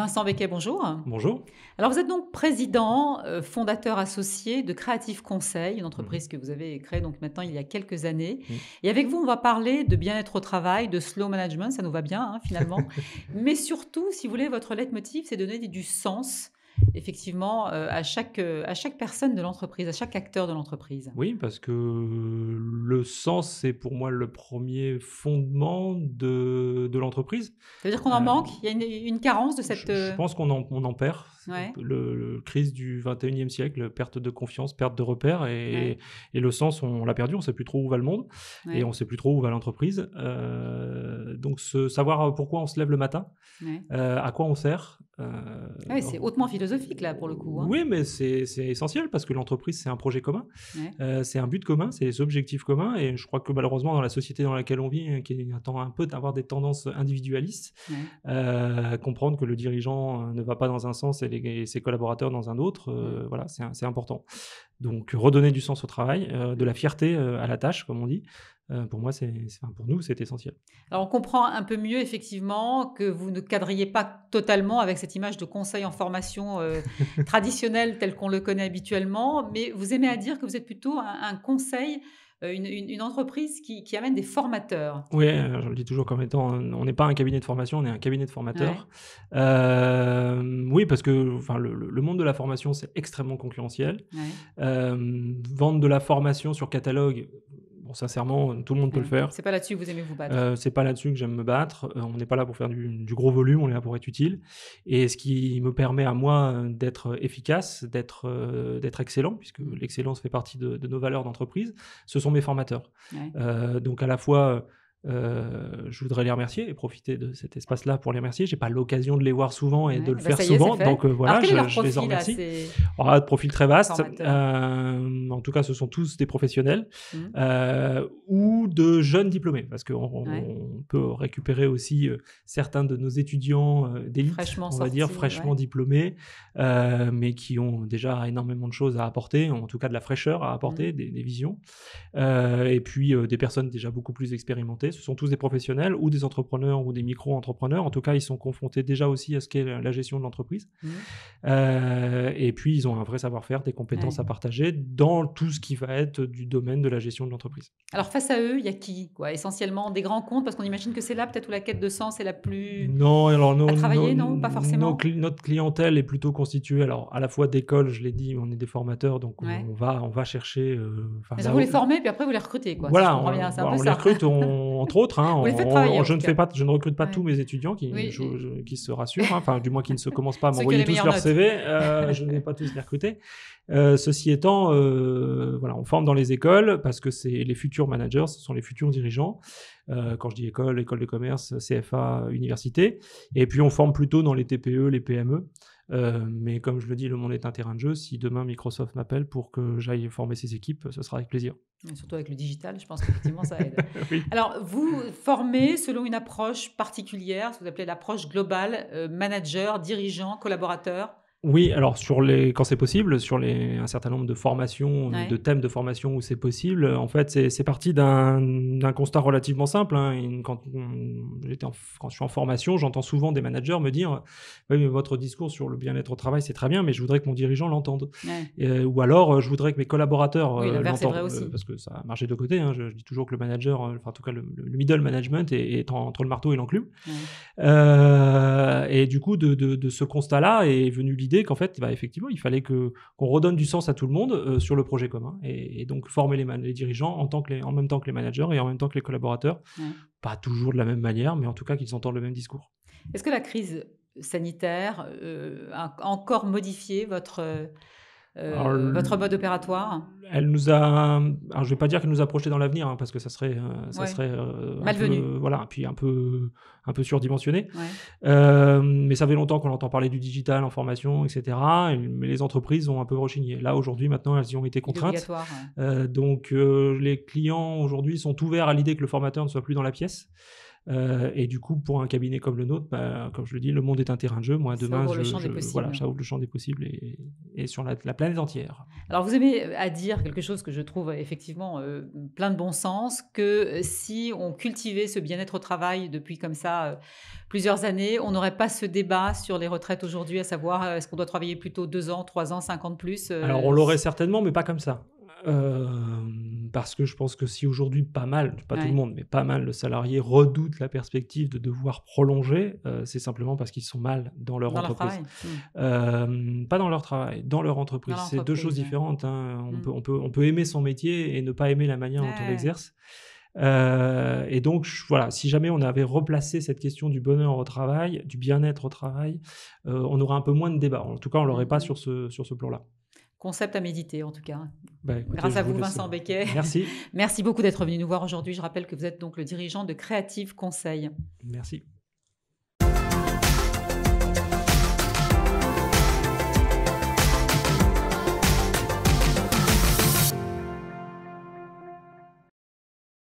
Vincent Becquet, bonjour. Bonjour. Alors, vous êtes donc président, fondateur associé de Creative Conseil, une Mhm. entreprise que vous avez créée donc maintenant il y a quelques années. Mm. Et avec vous, on va parler de bien-être au travail, de slow management, ça nous va bien finalement. Mais surtout, si vous voulez, votre leitmotiv, c'est de donner du sens, effectivement, à chaque personne de l'entreprise, à chaque acteur de l'entreprise. Oui, parce que le sens, c'est pour moi le premier fondement de l'entreprise. Ça veut dire qu'on en Euh, manque. Il y a une carence de cette... je pense qu'on en perd. Ouais, Le crise du 21e siècle, perte de confiance, perte de repères, ouais, et le sens, on l'a perdu, on ne sait plus trop où va le monde, et on ouais, ne sait plus trop où va l'entreprise. Donc, savoir pourquoi on se lève le matin, ouais. à quoi on sert. Ah oui, c'est hautement philosophique là pour le coup, hein. Oui, mais c'est essentiel parce que l'entreprise, c'est un projet commun. Ouais. C'est un but commun, c'est des objectifs communs, et je crois que malheureusement dans la société dans laquelle on vit, qui attend un peu d'avoir des tendances individualistes, Ouais. comprendre que le dirigeant ne va pas dans un sens et ses collaborateurs dans un autre, Mm. voilà, c'est important. Donc redonner du sens au travail, de la fierté à la tâche, comme on dit, pour moi, enfin, pour nous, c'est essentiel. Alors, on comprend un peu mieux, effectivement, que vous ne cadriez pas totalement avec cette image de conseil en formation traditionnel tel qu'on le connaît habituellement, mais vous aimez à dire que vous êtes plutôt un conseil, une entreprise qui amène des formateurs. Oui, je le dis toujours comme étant, on n'est pas un cabinet de formation, on est un cabinet de Ouais, formateurs. Oui, parce que enfin, le monde de la formation, c'est extrêmement concurrentiel. ouais, Vendre de la formation sur catalogue, bon, sincèrement, tout le monde peut le ouais. faire. C'est pas là-dessus que vous aimez vous battre. C'est pas là-dessus que j'aime me battre. On n'est pas là pour faire du gros volume, on est là pour être utile. Et ce qui me permet à moi d'être efficace, d'être excellent, puisque Mm. l'excellence fait partie de nos valeurs d'entreprise, ce sont mes formateurs. Ouais. Donc à la fois, je voudrais les remercier et profiter de cet espace-là pour les remercier. J'ai pas l'occasion de les voir souvent et de Ouais. le Ah bah, faire ça y est, c'est souvent, fait. donc Alors, voilà, quel est leur je les en profil, là, remercie. ces De profil très vaste. formateurs? En tout cas, ce sont tous des professionnels Mm. ou de jeunes diplômés, parce qu'on Ouais. on peut récupérer aussi certains de nos étudiants d'élite, Fraîchement on va dire, sortis, fraîchement ouais. diplômés, mais qui ont déjà énormément de choses à apporter, en tout cas de la fraîcheur à apporter, Mm. des visions. Et puis des personnes déjà beaucoup plus expérimentées. Ce sont tous des professionnels ou des entrepreneurs ou des micro-entrepreneurs. En tout cas, ils sont confrontés déjà aussi à ce qu'est la gestion de l'entreprise. Mm. Et puis, ils ont un vrai savoir-faire, des compétences Ouais. à partager dans tout ce qui va être du domaine de la gestion de l'entreprise. Alors face à eux, il y a qui, quoi? Essentiellement des grands comptes, parce qu'on imagine que c'est là peut-être où la quête de sens est la plus Non, alors à travailler, non? Pas forcément? notre clientèle est plutôt constituée, alors à la fois d'écoles, je l'ai dit, on est des formateurs, donc Ouais. on va chercher, enfin C'est-à-dire là vous les où, formez, puis après vous les recrutez, quoi, si je voilà, comprends bien, c'est un peu on les ça? recrute, entre autres, hein, Vous les faites travailler en tout cas? je ne recrute pas tous Ouais. mes étudiants Oui, qui se rassurent, hein, enfin du moins qui ne se commencent pas à ceux qui ont m'envoyer les tous meilleures leurs notes. CV, je ne vais pas tous les recruter. Ceci étant, voilà, on forme dans les écoles parce que c'est les futurs managers, ce sont les futurs dirigeants. Quand je dis école, école de commerce, CFA, université. Et puis on forme plutôt dans les TPE, les PME. Mais comme je le dis, le monde est un terrain de jeu. Si demain Microsoft m'appelle pour que j'aille former ses équipes, ce sera avec plaisir. Et surtout avec le digital, je pense qu'effectivement ça aide. Oui. Alors vous formez selon une approche particulière, ce que vous appelez l'approche globale, manager, dirigeant, collaborateur? Oui, alors quand c'est possible, un certain nombre de formations, de Ouais. thèmes de formation où c'est possible, en fait, c'est parti d'un constat relativement simple, hein. Quand je suis en formation, j'entends souvent des managers me dire: «Oui, mais votre discours sur le bien-être au travail, c'est très bien, mais je voudrais que mon dirigeant l'entende». Ouais. Ou alors, «Je voudrais que mes collaborateurs, Oui, l'inverse est vrai l'entendent», aussi. parce que ça a marché de côté, hein. Je dis toujours que le manager, enfin, en tout cas, le middle management est entre le marteau et l'enclume. Ouais. Et du coup, de ce constat-là est venue l'idée qu'en fait, bah, effectivement, il fallait qu'on redonne du sens à tout le monde sur le projet commun, et donc former les dirigeants en même temps que les managers et en même temps que les collaborateurs. Ouais. Pas toujours de la même manière, mais en tout cas qu'ils entendent le même discours. Est-ce que la crise sanitaire, a encore modifié Alors, votre mode opératoire? elle nous a, alors je vais pas dire qu'elle nous a projeté dans l'avenir, hein, parce que ça Ouais, serait un malvenu. peu, voilà, puis un peu surdimensionné. Ouais, Mais ça fait longtemps qu'on entend parler du digital en formation, etc. Mais les entreprises ont un peu rechigné. Là, aujourd'hui, maintenant, elles y ont été il est contraintes. obligatoire, ouais. Donc, les clients aujourd'hui sont ouverts à l'idée que le formateur ne soit plus dans la pièce. Et du coup, pour un cabinet comme le nôtre, bah, comme je le dis, le monde est un terrain de jeu. Moi, Ça demain, ouvre le champ des voilà, possibles. ça ouvre le champ des possibles et sur la planète entière. Alors, vous aimez à dire quelque chose que je trouve effectivement plein de bon sens, que si on cultivait ce bien-être au travail depuis comme ça plusieurs années, on n'aurait pas ce débat sur les retraites aujourd'hui, à savoir est-ce qu'on doit travailler plutôt 2 ans, 3 ans, 50 plus Alors, on l'aurait certainement, mais pas comme ça. Parce que je pense que si aujourd'hui pas mal, pas tout le Ouais, monde, mais pas mal de salariés redoutent la perspective de devoir prolonger, c'est simplement parce qu'ils sont mal dans leur dans leur entreprise. travail. Pas dans leur travail, dans leur Dans entreprise. C'est 2 choses l'entreprise, ouais. différentes, hein. On Mmh. peut on peut on peut aimer son métier et ne pas aimer la manière dont on Ouais. l'exerce. Et donc voilà, si jamais on avait replacé cette question du bonheur au travail, du bien-être au travail, on aurait un peu moins de débat. En tout cas, on Mmh l'aurait pas mh. sur ce plan-là. Concept à méditer en tout cas. Bah, écoutez, Grâce je à vous vous, laisse, Vincent Becquet. merci, Merci beaucoup d'être venu nous voir aujourd'hui. Je rappelle que vous êtes donc le dirigeant de Creative Conseil. merci.